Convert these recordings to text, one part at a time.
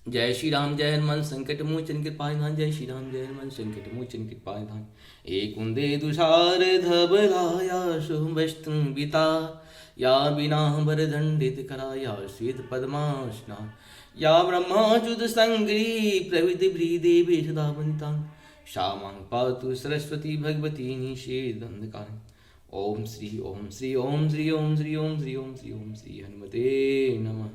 जय श्री राम जय हनुमान संकट मोचन कृपानिधान। जय श्री राम जय हनुमान संकट मोचन कृपानिधान। एक कुंदे तुषार धबलाया शुभ वस्तु बिता या बिना बरदंडित कराया श्वेत पद्मासना या ब्रह्माच्युत संग्री प्रविधि देवी सदा वनिता श्यामां पातु सरस्वती भगवती निषेधंधकार। ओम श्री ओम श्री ओम श्री ओम श्री ओम श्री ओम श्री ओम श्री हनुमते नमः।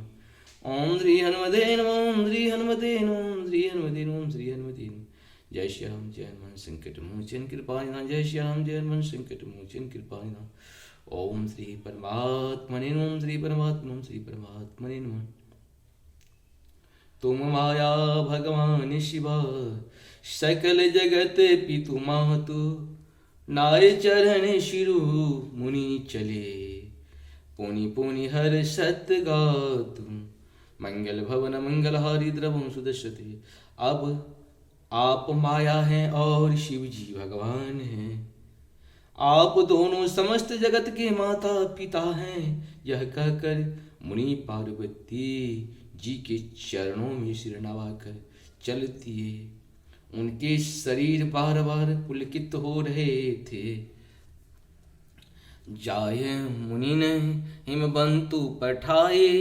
ओम श्री हनुमते नमः। ओम श्री हनुमते नमः। ओम श्री हनुमते नमः। ओम श्री हनुमते नमः। जय श्री राम जय हनुमान संकट मोचन कृपानिधान। जय श्री राम जय हनुमान संकट मोचन कृपानिधान। ओम श्री परमात्मने नमः। ओम श्री परमात्मने नमः। श्री परमात्मने नमः। तुम माया भगवान शिवा सकल जगत पितु मातु नाय चरण शिरु मुनि चले पुनि पुनि हर सत गातु मंगल भवन मंगलहारी द्रवं सुदर्शते। अब आप माया हैं और शिव जी भगवान हैं। आप दोनों समस्त जगत के माता पिता हैं। यह कहकर मुनि पार्वती जी के चरणों में सिर नवाकर चल दिए। उनके शरीर बार बार पुलकित हो रहे थे। जाय मुनि ने हिमबंतु पठाए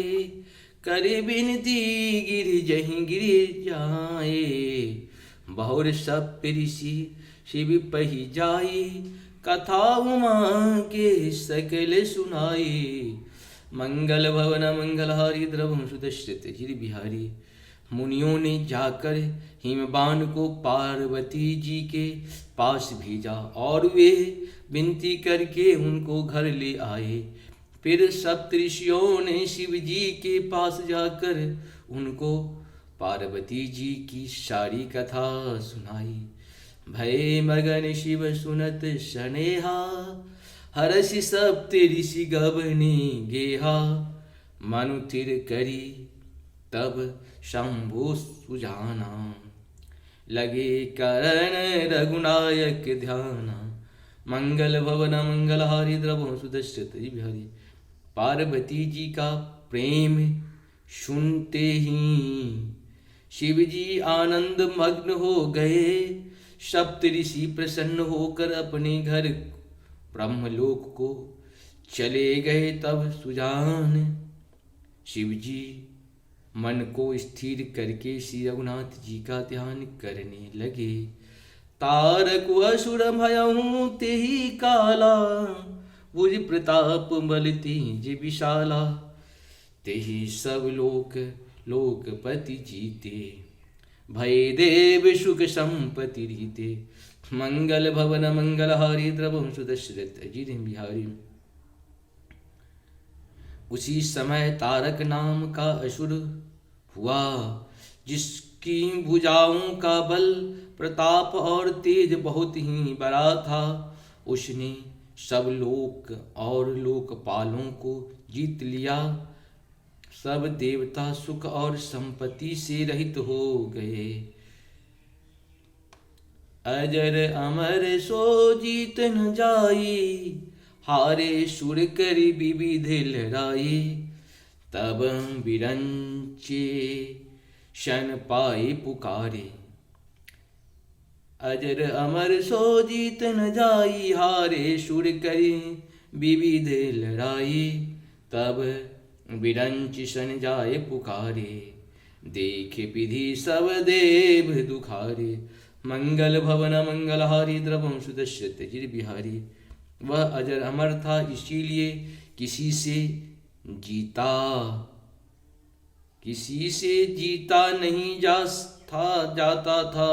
करे बिनती गिर जहीं गिर जाए। बहुर सप्त ऋषि शिव पही जाई कथा उमा के सकल सुनाई। मंगल भवन मंगलहारी द्रवं सुदर्शित गिरि बिहारी। मुनियों ने जाकर हिमबान को पार्वती जी के पास भेजा और वे विनती करके उनको घर ले आए। फिर सप्तऋषियों ने शिव जी के पास जाकर उनको पार्वती जी की सारी कथा सुनाई। भय मगन शिव सुनत सनेहा हरषि सप्तऋषि गबने गेहा। मनु थिर करी तब शंभु सुजाना लगे करण रघुनायक ध्याना। मंगल भवन मंगलहारी द्रवं सुदर्शित बिहारी। पार्वती जी का प्रेम सुनते ही शिव जी आनंद मग्न हो गए। सप्तऋषि प्रसन्न होकर अपने घर ब्रह्मलोक को चले गए। तब सुजान शिव जी मन को स्थिर करके श्री रघुनाथ जी का ध्यान करने लगे। तारक असुर भयउ तेहि काला भुज प्रताप बल तेज विशाला। तेहि सब लोक लोकपति जीते भय देव सुख संपत्ति रीते। मंगल भवन मंगलहारी द्रवं सुदर्शित गिरि बिहारी। उसी समय तारक नाम का असुर हुआ जिसकी भुजाओं का बल प्रताप और तेज बहुत ही बड़ा था। उसने सब लोक और लोकपालों को जीत लिया। सब देवता सुख और संपत्ति से रहित हो गए। अजर अमर सो जीत न जाई हारे सुर करी विविध लड़ाई। तब बिरंचे शन पाए पुकारे अजर अमर सो जीत न जाई हारे सुर करी विविध लड़ाई। तब बिरंच शन जाए पुकारे देखे विधि सब देव दुखारे। मंगल भवन मंगलहारी द्रवं सुदर्शित गिरि बिहारी। वह अजर अमर था इसीलिए किसी से जीता नहीं जाता था।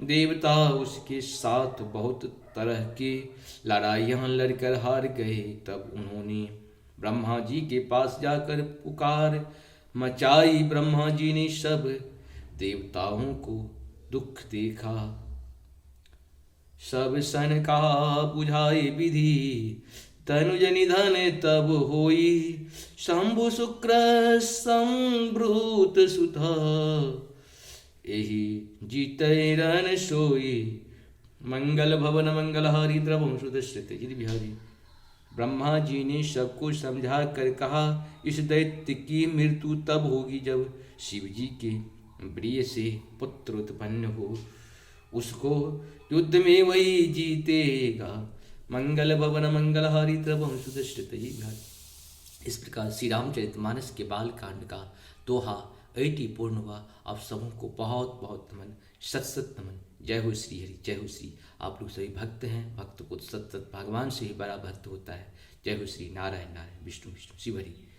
देवता उसके साथ बहुत तरह के लड़ाइयाँ लड़कर हार गए। तब उन्होंने ब्रह्मा जी के पास जाकर पुकार मचाई। ब्रह्मा जी ने सब देवताओं को दुख देखा। सब सन का बुझाए विधि तनुज निधन तब होई। शंभु शुक्र संभ्रूत सुधा एहि जीते रन सोई। मंगल भवन मंगलहारी द्रवं सुदर्शित गिरि बिहारी। ब्रह्मा जी ने सबको समझा कर कहा इस दैत्य की मृत्यु तब होगी जब शिव जी के प्रिय से पुत्र उत्पन्न हो, उसको युद्ध में वही जीतेगा। मंगल भवन मंगलहारी त्रिभुवन सुदृष्ट ही घर। इस प्रकार श्री रामचरितमानस के बाल कांड का दोहा ऐटी पूर्ण हुआ। आप सबों को बहुत बहुत नमन, सत सत नमन। जय हो श्री हरि, जय हो श्री। आप लोग सभी भक्त हैं, भक्त को सत सत भगवान से ही बड़ा भक्त होता है। जय हो श्री नारायण नारायण, विष्णु विष्णु, शिव हरि।